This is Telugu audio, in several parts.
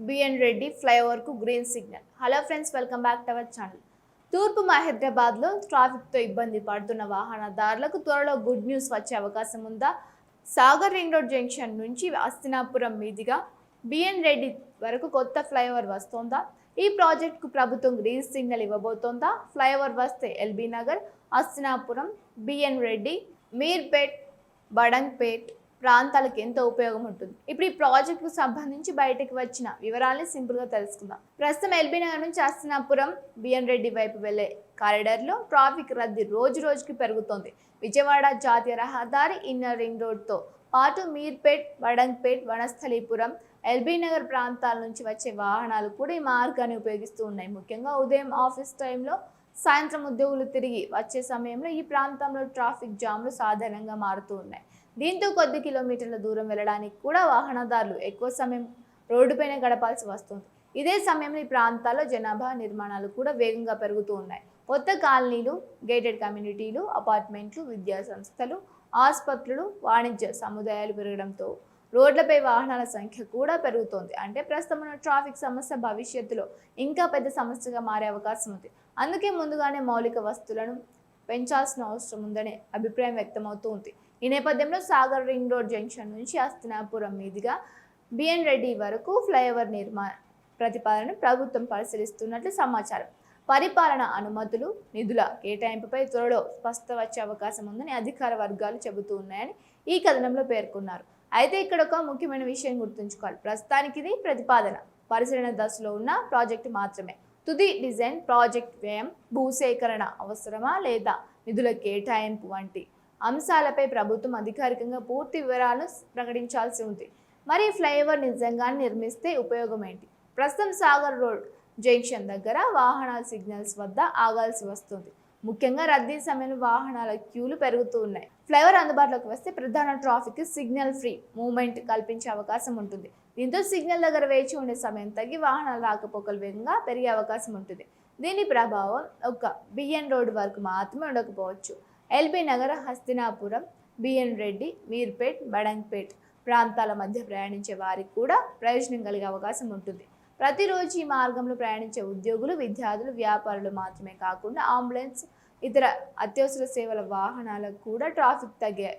బిఎన్ రెడ్డి ఫ్లైఓవర్కు green signal. Hello friends, welcome back to our channel. తూర్పు హైదరాబాద్లో ట్రాఫిక్తో ఇబ్బంది పడుతున్న వాహనదారులకు త్వరలో గుడ్ న్యూస్ వచ్చే అవకాశం ఉందా? సాగర్ రింగ్ రోడ్ జంక్షన్ నుంచి అస్తినాపురం మీదుగా బిఎన్ రెడ్డి వరకు కొత్త ఫ్లైఓవర్ వస్తోందా? ఈ ప్రాజెక్టుకు ప్రభుత్వం గ్రీన్ సిగ్నల్ ఇవ్వబోతోందా? ఫ్లైఓవర్ వస్తే ఎల్బీ నగర్, అస్తినాపురం, బిఎన్ రెడ్డి, మీర్పేట్, బడంగ్పేట్ ప్రాంతాలకు ఎంతో ఉపయోగం ఉంటుంది. ఇప్పుడు ఈ ప్రాజెక్టుకు సంబంధించి బయటకు వచ్చిన వివరాలని సింపుల్గా తెలుసుకుందాం. ప్రస్తుతం ఎల్బీ నగర్ నుంచి అస్తినాపురం, బిఎన్ రెడ్డి వైపు వెళ్లే కారిడార్లో ట్రాఫిక్ రద్దీ రోజు రోజుకి పెరుగుతోంది. విజయవాడ జాతీయ రహదారి, ఇన్నర్ రింగ్ రోడ్తో పాటు మీర్పేట్, బడంగ్పేట్, వనస్థలీపురం, ఎల్బీ నగర్ ప్రాంతాల నుంచి వచ్చే వాహనాలు కూడా ఈ మార్గాన్ని ఉపయోగిస్తూ ఉన్నాయి. ముఖ్యంగా ఉదయం ఆఫీస్ టైంలో, సాయంత్రం ఉద్యోగులు తిరిగి వచ్చే సమయంలో ఈ ప్రాంతంలో ట్రాఫిక్ జామ్లు సాధారణంగా మారుతూ ఉన్నాయి. దీంతో కొద్ది కిలోమీటర్ల దూరం వెళ్ళడానికి కూడా వాహనదారులు ఎక్కువ సమయం రోడ్డుపైన గడపాల్సి వస్తుంది. ఇదే సమయంలో ఈ ప్రాంతాల్లో జనాభా నిర్మాణాలు కూడా వేగంగా పెరుగుతూ ఉన్నాయి. కొత్త కాలనీలు, గేటెడ్ కమ్యూనిటీలు, అపార్ట్మెంట్లు, విద్యా సంస్థలు, ఆసుపత్రులు, వాణిజ్య సముదాయాలు పెరగడంతో రోడ్లపై వాహనాల సంఖ్య కూడా పెరుగుతోంది. అంటే ప్రస్తుతం ఉన్న ట్రాఫిక్ సమస్య భవిష్యత్తులో ఇంకా పెద్ద సమస్యగా మారే అవకాశం ఉంది. అందుకే ముందుగానే మౌలిక వస్తువులను పెంచాల్సిన అవసరం ఉందనే అభిప్రాయం వ్యక్తమవుతూ ఉంది. ఈ నేపథ్యంలో సాగర్ రింగ్ రోడ్ జంక్షన్ నుంచి అస్తినాపురం మీదుగా బిఎన్ రెడ్డి వరకు ఫ్లైఓవర్ నిర్మాణ ప్రతిపాదనను ప్రభుత్వం పరిశీలిస్తున్నట్లు సమాచారం. పరిపాలన అనుమతులు, నిధుల కేటాయింపుపై త్వరలో స్పష్టత వచ్చే అవకాశం ఉందని అధికార వర్గాలు చెబుతూ ఉన్నాయని ఈ కథనంలో పేర్కొన్నారు. అయితే ఇక్కడ ఒక ముఖ్యమైన విషయం గుర్తుంచుకోవాలి. ప్రస్తుతానికి ఇది ప్రతిపాదన, పరిశీలన దశలో ఉన్న ప్రాజెక్టు మాత్రమే. తుది డిజైన్, ప్రాజెక్ట్ వ్యయం, భూసేకరణ అవసరమా లేదా నిధుల కేటాయింపు వంటి అంశాలపై ప్రభుత్వం అధికారికంగా పూర్తి వివరాలను ప్రకటించాల్సి ఉంది. మరి ఫ్లైఓవర్ నిజంగానే నిర్మిస్తే ఉపయోగం ఏంటి? ప్రస్తుతం సాగర్ రోడ్ జంక్షన్ దగ్గర వాహనాల సిగ్నల్స్ వద్ద ఆగాల్సి వస్తుంది. ముఖ్యంగా రద్దీ సమయంలో వాహనాల క్యూలు పెరుగుతూ ఉన్నాయి. ఫ్లైఓవర్ అందుబాటులోకి వస్తే ప్రధాన ట్రాఫిక్ సిగ్నల్ ఫ్రీ మూవ్మెంట్ కల్పించే అవకాశం ఉంటుంది. దీంతో సిగ్నల్ దగ్గర వేచి ఉండే సమయం తగ్గి వాహనాల రాకపోకలు వేగంగా పెరిగే అవకాశం ఉంటుంది. దీని ప్రభావం ఒక బిఎన్ రోడ్ వరకు మాత్రమే ఉండకపోవచ్చు. ఎల్బీ నగర్, హస్తినాపురం, బిఎన్ రెడ్డి, మీర్పేట్, బడంగ్పేట్ ప్రాంతాల మధ్య ప్రయాణించే వారికి కూడా ప్రయోజనం కలిగే అవకాశం ఉంటుంది. ప్రతిరోజు ఈ మార్గంలో ప్రయాణించే ఉద్యోగులు, విద్యార్థులు, వ్యాపారులు మాత్రమే కాకుండా అంబులెన్స్, ఇతర అత్యవసర సేవల వాహనాలకు కూడా ట్రాఫిక్ తగ్గే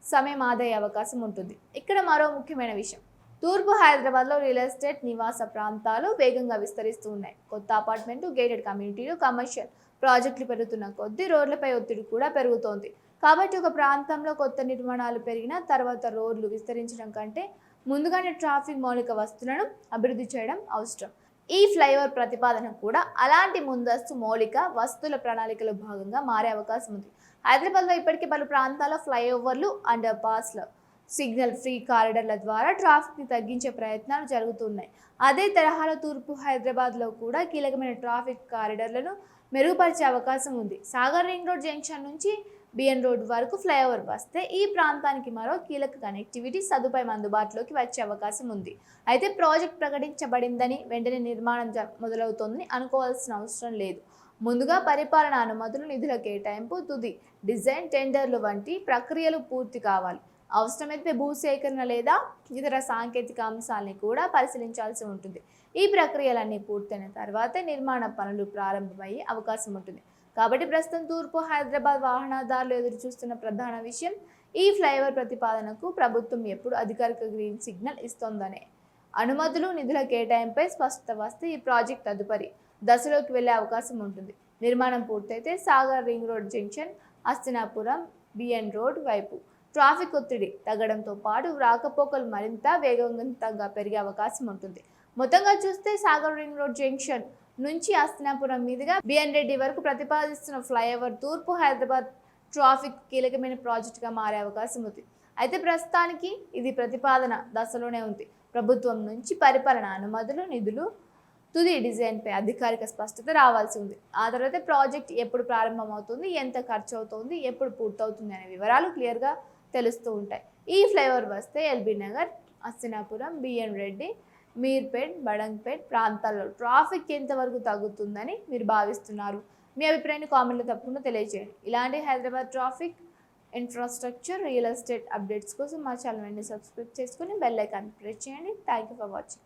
సమయం ఆదాయ అవకాశం ఉంటుంది. ఇక్కడ మరో ముఖ్యమైన విషయం, తూర్పు హైదరాబాద్లో రియల్ ఎస్టేట్, నివాస ప్రాంతాలు వేగంగా విస్తరిస్తూ ఉన్నాయి. కొత్త అపార్ట్మెంట్లు, గేటెడ్ కమ్యూనిటీలు, కమర్షియల్ ప్రాజెక్టులు పెరుగుతున్న కొద్దీ రోడ్లపై ఒత్తిడి కూడా పెరుగుతోంది. కాబట్టి ఒక ప్రాంతంలో కొత్త నిర్మాణాలు పెరిగిన తర్వాత రోడ్లు విస్తరించడం కంటే ముందుగానే ట్రాఫిక్ మౌలిక వస్తువులను అభివృద్ధి చేయడం అవసరం. ఈ ఫ్లైఓవర్ ప్రతిపాదన కూడా అలాంటి ముందస్తు మౌలిక వస్తువుల ప్రణాళికలో భాగంగా మారే అవకాశం ఉంది. హైదరాబాద్లో ఇప్పటికే పలు ప్రాంతాల్లో ఫ్లైఓవర్లు, అండర్ పాస్ల, సిగ్నల్ ఫ్రీ కారిడార్ల ద్వారా ట్రాఫిక్ని తగ్గించే ప్రయత్నాలు జరుగుతున్నాయి. అదే తరహాలో తూర్పు హైదరాబాద్లో కూడా కీలకమైన ట్రాఫిక్ కారిడార్లను మెరుగుపరిచే అవకాశం ఉంది. సాగర్ రింగ్ రోడ్ జంక్షన్ నుంచి బిఎన్ రోడ్ వరకు ఫ్లైఓవర్ వస్తే ఈ ప్రాంతానికి మరో కీలక కనెక్టివిటీ సదుపాయం అందుబాటులోకి వచ్చే అవకాశం ఉంది. అయితే ప్రాజెక్ట్ ప్రకటించబడిందని వెంటనే నిర్మాణం మొదలవుతోందని అనుకోవాల్సిన అవసరం లేదు. ముందుగా పరిపాలన అనుమతులు, నిధుల కేటాయింపు, తుది డిజైన్, టెండర్లు వంటి ప్రక్రియలు పూర్తి కావాలి. అవసరమైతే భూసేకరణ లేదా ఇతర సాంకేతిక అంశాలని కూడా పరిశీలించాల్సి ఉంటుంది. ఈ ప్రక్రియలన్నీ పూర్తయిన తర్వాతే నిర్మాణ పనులు ప్రారంభమయ్యే అవకాశం ఉంటుంది. కాబట్టి ప్రస్తుతం తూర్పు హైదరాబాద్ వాహనదారులు ఎదురు చూస్తున్న ప్రధాన విషయం, ఈ ఫ్లైఓవర్ ప్రతిపాదనకు ప్రభుత్వం ఎప్పుడు అధికారిక గ్రీన్ సిగ్నల్ ఇస్తోందనే. అనుమతులు, నిధుల కేటాయింపై స్పష్టత వస్తే ఈ ప్రాజెక్ట్ తదుపరి దశలోకి వెళ్లే అవకాశం ఉంటుంది. నిర్మాణం పూర్తయితే Sagar ring road junction, Hastinapuram, BN road వైపు ట్రాఫిక్ ఒత్తిడి తగ్గడంతో పాటు రాకపోకలు మరింత వేగవంతంగా పెరిగే అవకాశం ఉంటుంది. మొత్తంగా చూస్తే సాగర్ రింగ్ రోడ్ జంక్షన్ నుంచి అస్తినాపురం మీదుగా బిఎన్ రెడ్డి వరకు ప్రతిపాదిస్తున్న ఫ్లైఓవర్ తూర్పు హైదరాబాద్ ట్రాఫిక్ కీలకమైన ప్రాజెక్టుగా మారే అవకాశం ఉంది. అయితే ప్రస్తుతానికి ఇది ప్రతిపాదన దశలోనే ఉంది. ప్రభుత్వం నుంచి పరిపాలన అనుమతులు, నిధులు, తుది డిజైన్పై అధికారిక స్పష్టత రావాల్సి ఉంది. ఆ తర్వాత ప్రాజెక్ట్ ఎప్పుడు ప్రారంభమవుతుంది, ఎంత ఖర్చు అవుతుంది, ఎప్పుడు పూర్తవుతుంది అనే వివరాలు క్లియర్గా తెలుస్తూ ఉంటాయి. ఈ ఫ్లైఓవర్ వస్తే ఎల్బీ నగర్, అస్తినాపురం, బిఎన్ రెడ్డి, మీర్పేట్, బడంగ్పేట్ ప్రాంతాల్లో ట్రాఫిక్ ఎంతవరకు తగ్గుతుందని మీరు భావిస్తున్నారు? మీ అభిప్రాయాన్ని కామెంట్లో తప్పకుండా తెలియజేయండి. ఇలాంటి Hyderabad traffic, infrastructure, real estate updates కోసం మా ఛానల్ సబ్స్క్రైబ్ చేసుకుని బెల్ ఐకాన్ ప్రెస్ చేయండి. Thank you for watching.